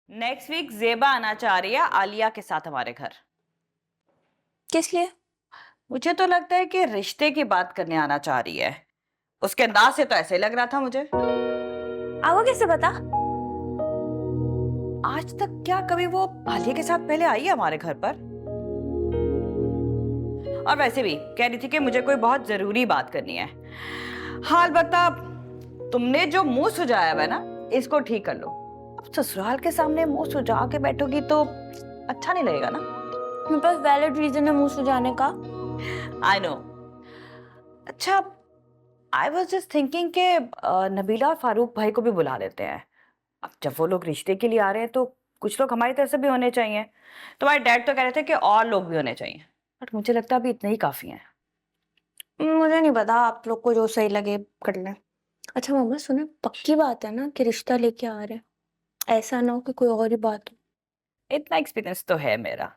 Next week जेबा आना चाह रही है आलिया के साथ हमारे घर। किस लिए? मुझे तो लगता है कि रिश्ते की बात करने आना चाह रही है। उसके अंदाज से तो ऐसे ही लग रहा था मुझे। आपको कैसे पता? आज तक क्या कभी वो आलिया के साथ पहले आई है हमारे घर पर? और वैसे भी कह रही थी कि मुझे कोई बहुत जरूरी बात करनी है। हाल बता, तुमने जो मुंह सुझाया हुआ है ना, इसको ठीक कर लो। अब ससुराल के सामने मुंह सुझा के बैठोगी तो अच्छा नहीं लगेगा ना। मेरे पास वैलिड रीजन है मुंह सुझाने का। I know. अच्छा, आई वॉज जस्ट थिंकिंग के नबीला और फारूक भाई को भी बुला लेते हैं। अब जब वो लोग रिश्ते के लिए आ रहे हैं तो कुछ लोग हमारी तरफ से भी होने चाहिए। तुम्हारे डैड तो कह रहे थे कि और लोग भी होने चाहिए, बट मुझे लगता है अभी इतने ही काफी हैं। मुझे नहीं पता, आप लोग को जो सही लगे कर लें। अच्छा मम्मा सुनो, पक्की बात है ना कि रिश्ता लेके आ रहे हैं? ऐसा ना हो कि कोई और ही बात हो। इतना एक्सपीरियंस तो है मेरा।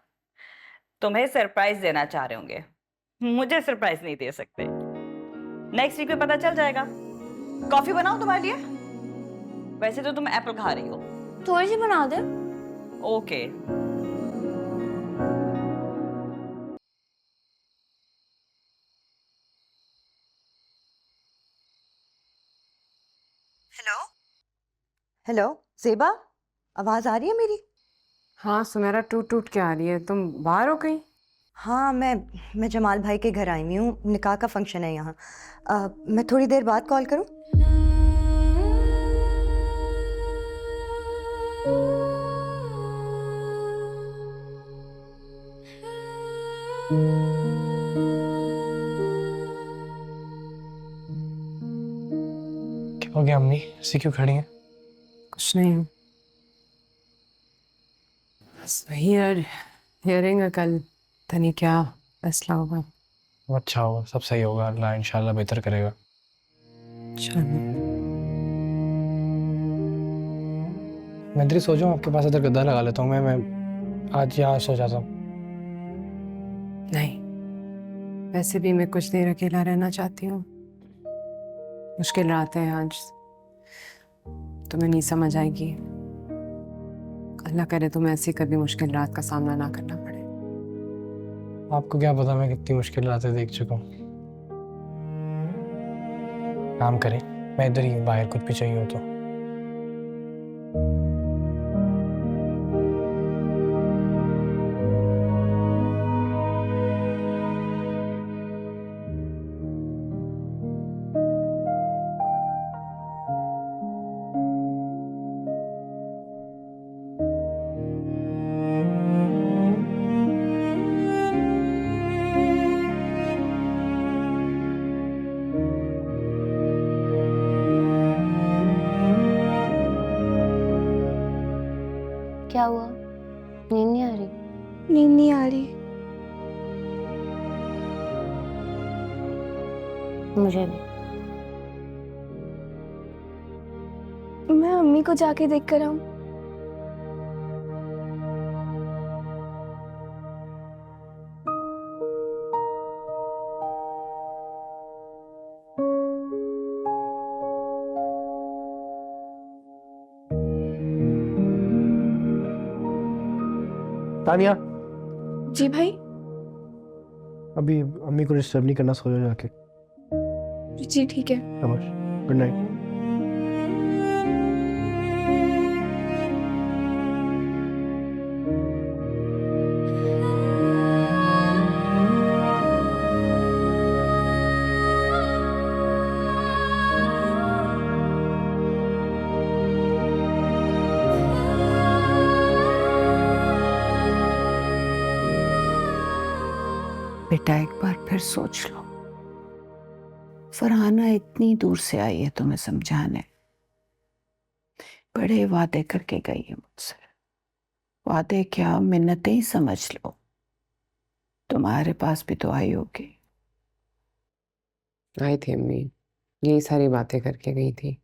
तुम्हें सरप्राइज देना चाह रहे होंगे, मुझे सरप्राइज नहीं दे सकते। नेक्स्ट वीक में पता चल जाएगा। कॉफी बनाऊं तुम्हारे लिए? वैसे तो तुम एप्पल खा रही हो। थोड़ी सी बना दे। ओके। हेलो। हेलो ज़ेबा, आवाज़ आ रही है मेरी? हाँ सुमेरा, टूट टूट के आ रही है। तुम बाहर हो कहीं? हाँ, मैं जमाल भाई के घर आई हुई हूँ, निकाह का फंक्शन है यहाँ। मैं थोड़ी देर बाद कॉल करूँ? क्या हो गया अम्मी, ऐसी क्यों खड़ी हैं? कुछ नहीं, बस वही यार, हियरिंग है कल। पता नहीं क्या फैसला होगा। अच्छा होगा, सब सही होगा, अल्लाह इंशाल्लाह बेहतर करेगा। चलो। मैं इधर ही सो जाऊँ, आपके पास इधर गद्दा लगा लेता हूँ। मैं आज यहाँ सो जाता हूँ। नहीं, वैसे भी मैं कुछ देर अकेला रहना चाहती हूँ। मुश्किल रात है आज, तुम्हें नहीं समझ आएगी। अल्लाह करे तुम्हें ऐसी कभी मुश्किल रात का सामना ना करना पड़े। आपको क्या पता मैं कितनी मुश्किल रातें देख चुका हूँ। काम करें, मैं इधर ही हूँ, बाहर कुछ भी चाहिए हो तो। क्या हुआ? नींद नहीं आ रही? नींद नहीं आ रही। मुझे भी। मैं अम्मी को जाके देख कर आऊं? तानिया, जी भाई। अभी अम्मी को डिस्टर्ब नहीं करना, सो जाओ जाके। जी ठीक है। शाबाश, गुड नाइट। बेटा एक बार फिर सोच लो। फरहाना इतनी दूर से आई है तुम्हें समझाने, बड़े वादे करके गई है मुझसे। वादे क्या, मिन्नतें ही समझ लो। तुम्हारे पास भी तो आई होगी। आई थी अम्मी, यही सारी बातें करके गई थी।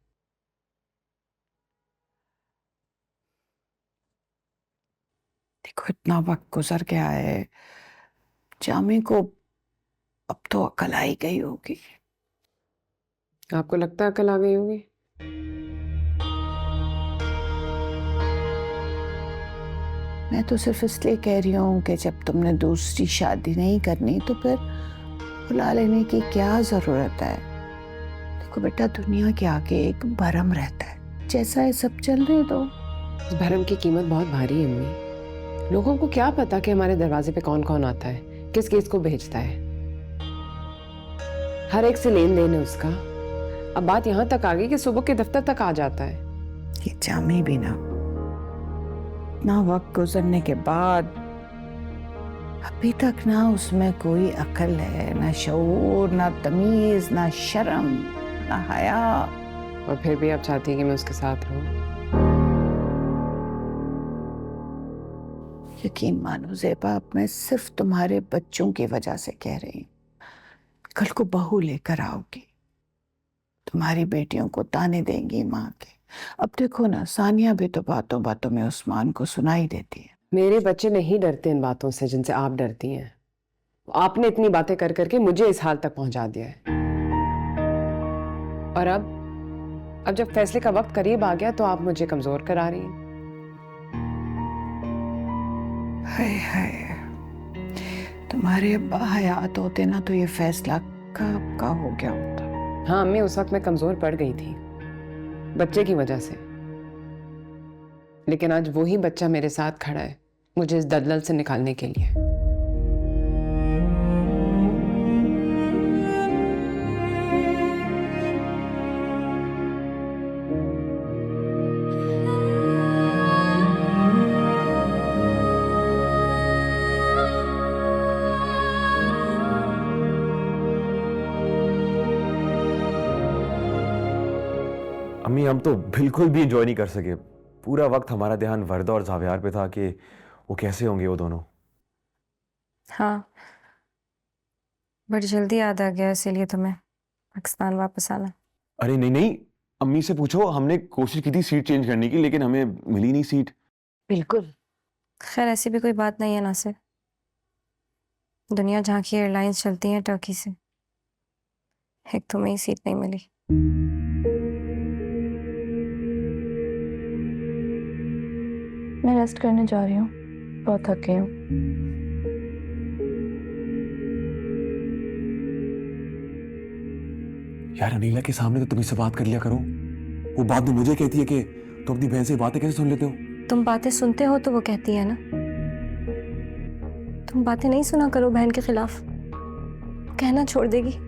देखो इतना वक्त गुजर गया है, जामी को अब तो अकल आई गई होगी। आपको लगता है अकल आ गई होगी? मैं तो सिर्फ इसलिए कह रही हूँ कि जब तुमने दूसरी शादी नहीं करनी तो फिर बुला लेने की क्या जरूरत है। देखो बेटा, दुनिया के आगे एक भरम रहता है, जैसा है सब चलने दो। इस भरम की कीमत बहुत भारी है अम्मी। लोगों को क्या पता कि हमारे दरवाजे पे कौन कौन आता है, किस किस को भेजता है। हर एक से लेन देन है उसका। अब बात यहाँ तक आ गई कि सुबह के दफ्तर तक आ जाता है। ये जामी भी ना, इतना वक्त गुजरने के बाद अभी तक ना उसमें कोई अकल है, ना शऊर, ना तमीज, ना शर्म, ना हया। और फिर भी आप चाहती है कि मैं उसके साथ रहूं। यकीन मानो ज़ेबा, अब मैं सिर्फ तुम्हारे बच्चों की वजह से कह रही हूँ। कल को बहू लेकर आओगी, तुम्हारी बेटियों को ताने देंगी माँ के। अब देखो ना, सानिया भी तो बातों बातों में उस्मान को सुनाई देती है। मेरे बच्चे नहीं डरते इन बातों से जिनसे आप डरती हैं। आपने इतनी बातें कर करके मुझे इस हाल तक पहुंचा दिया है। और अब जब फैसले का वक्त करीब आ गया तो आप मुझे कमजोर करा रही हैं। हाय हाय, तुम्हारे अब्बा हयात होते ना तो ये फैसला कब का हो गया होता। हाँ अम्मी, उस वक्त मैं कमजोर पड़ गई थी बच्चे की वजह से। लेकिन आज वही बच्चा मेरे साथ खड़ा है मुझे इस दलदल से निकालने के लिए। अम्मी, हम तो बिल्कुल भी एंजॉय नहीं कर सके। पूरा वक्त हमारा ध्यान वर्दा और जावियार पे था कि वो कैसे होंगे वो दोनों। हाँ, बड़ी जल्दी याद आ गया, इसीलिए तुम्हें पाकिस्तान वापस आना। अरे नहीं नहीं, अम्मी से पूछो। हमने कोशिश की थी सीट चेंज करने की, लेकिन हमें मिली नहीं सीट। बिल्कुल। खैर ऐसी भी कोई बात नहीं है नासिर। दुनिया जहाँ की एयरलाइंस चलती हैं टर्की से, एक तुम्हें ही सीट नहीं मिली। मैं रेस्ट करने जा रही हूँ, बहुत थक गई हूँ। यार अनीला के सामने तो तुम इससे बात कर लिया करो। वो बाद में मुझे कहती है कि तुम अपनी बहन से बातें कैसे सुन लेते हो। तुम बातें सुनते हो तो वो कहती है ना। तुम बातें नहीं सुना करो बहन के खिलाफ, कहना छोड़ देगी।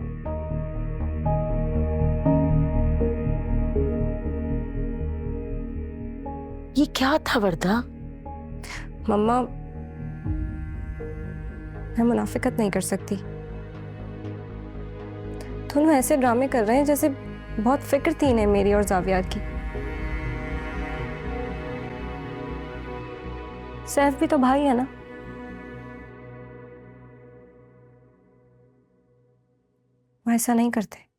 ये क्या था वर्दा? मम्मा, मैं मुनाफिकत नहीं कर सकती। दोनों ऐसे ड्रामे कर रहे हैं जैसे बहुत फिक्र थी इन्हें मेरी और जावियार की। सैफ भी तो भाई है ना। वो ऐसा नहीं करते।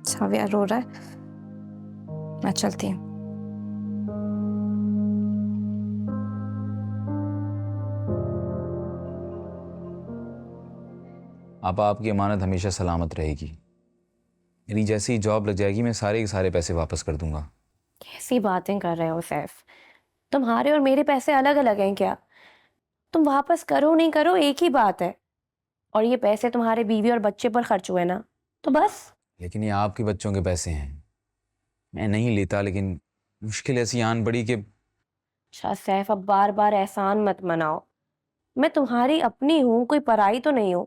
जावियार रो रहा है, मैं चलती हूँ। आपकी अमानत हमेशा सलामत रहेगी। मेरी जैसी जॉब लग जाएगी मैं सारे के सारे पैसे वापस कर दूंगा। कैसी बातें कर रहे हो सैफ? तुम्हारे और मेरे पैसे अलग अलग हैं क्या? तुम वापस करो नहीं करो एक ही बात है। और ये पैसे तुम्हारे बीवी और बच्चे पर खर्च हुए ना, तो बस। लेकिन ये आपके बच्चों के पैसे हैं, मैं नहीं लेता, लेकिन मुश्किल ऐसी आन पड़ी कि। अच्छा सैफ, अब बार बार एहसान मत मनाओ। मैं तुम्हारी अपनी हूँ, कोई पराई तो नहीं हूँ।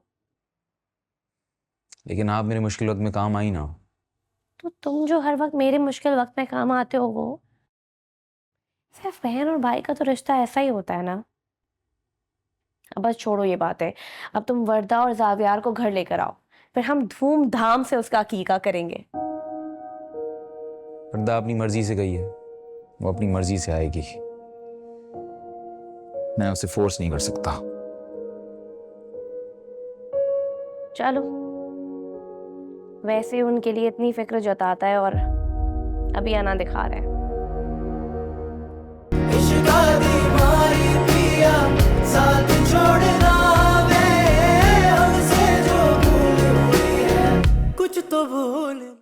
लेकिन आप मेरे मुश्किल वक्त में काम आई ना। तो तुम जो हर वक्त मेरे मुश्किल वक्त में काम आते हो वो। सिर्फ बहन और भाई का तो रिश्ता ऐसा ही होता है ना। अब बस छोड़ो ये बातें। अब तुम वर्दा और जावियार को घर लेकर आओ, फिर हम धूमधाम से उसका अकीका करेंगे। वर्दा अपनी मर्जी से गई है, वो अपनी मर्जी से आएगी। मैं उसे फोर्स नहीं कर सकता। चलो, वैसे उनके लिए इतनी फिक्र जताता है और अभी आना दिखा रहा है। कुछ तो तो भूल